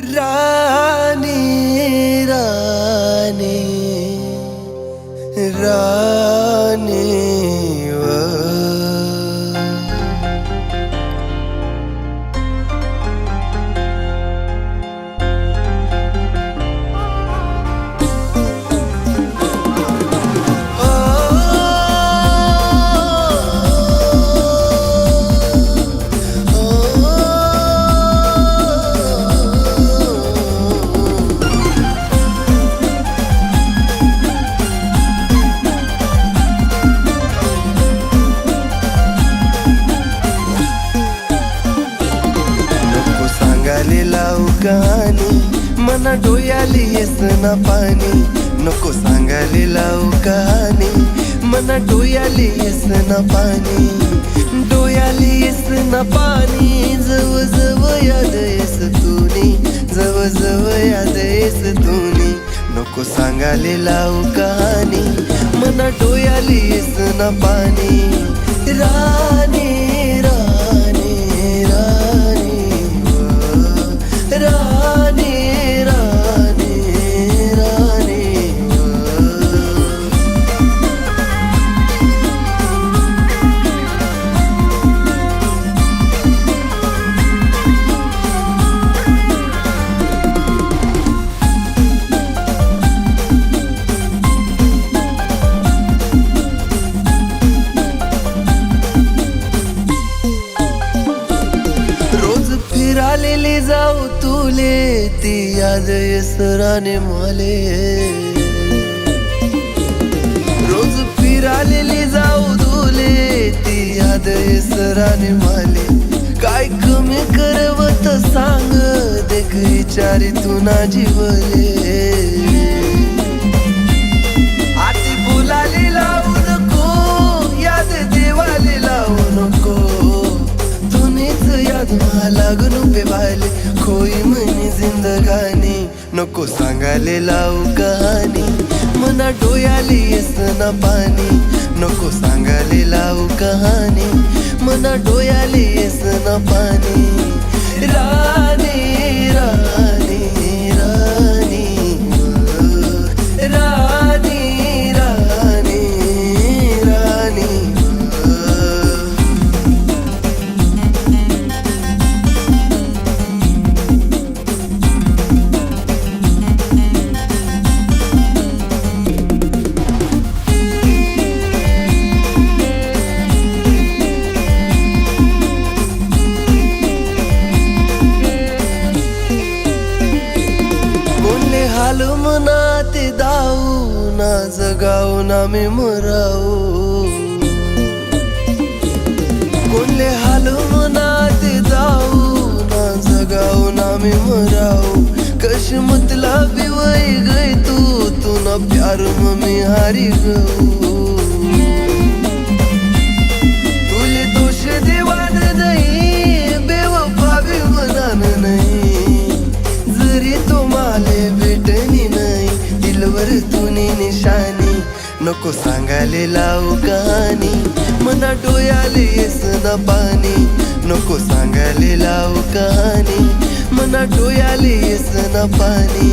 रानी रानी रानी लावू कहाणी मना डोयाली येस ना पाणी नको सांगायला लावू कहाणी मना डोयाली येस ना पाणी डोयाली येस ना पाणी जव जव याद येस तुनी जव जव याद येस तुनी नको सांगायला लावू कहाणी मना डोयाली येस ना पाणी रानी रानी रानी रानी रोज फिरालेली जाऊ तुले ती याद येसराने माले रोज फिरालेली जाऊ तुले ती याद येसराने माले काय कमी करवत सांग देख विचारी तू ना जीवले आती बोलाली लावू नको याद देवाले लावू नको याद लागून उभे वाले खोई म्हणी जिंदगानी नको सांगायला लावू कहाणी मना डोयाली येस ना पाणी नको सांगायला लावू कहाणी मना डोयाली येस ना पाणी रानी रानी रानी रानी रानी रानी हालू मना ते दाऊ ना जगाऊ ना मी मराऊ कोणले हालू मना ते दाऊ ना जगाऊ ना मी मराऊ कश मतलब वही गई तू ना प्यार में मी हारी गऊ तुले दोष देवान नहीं बेवफा भी मनान नहीं जरी तो माले भेटनी नाही दिलवर तुनी निशानी नको सांगायला लावू कहाणी मना डोयाले येस ना पाणी नको सांगायला लावू कहाणी मना डोयाले येस ना पाणी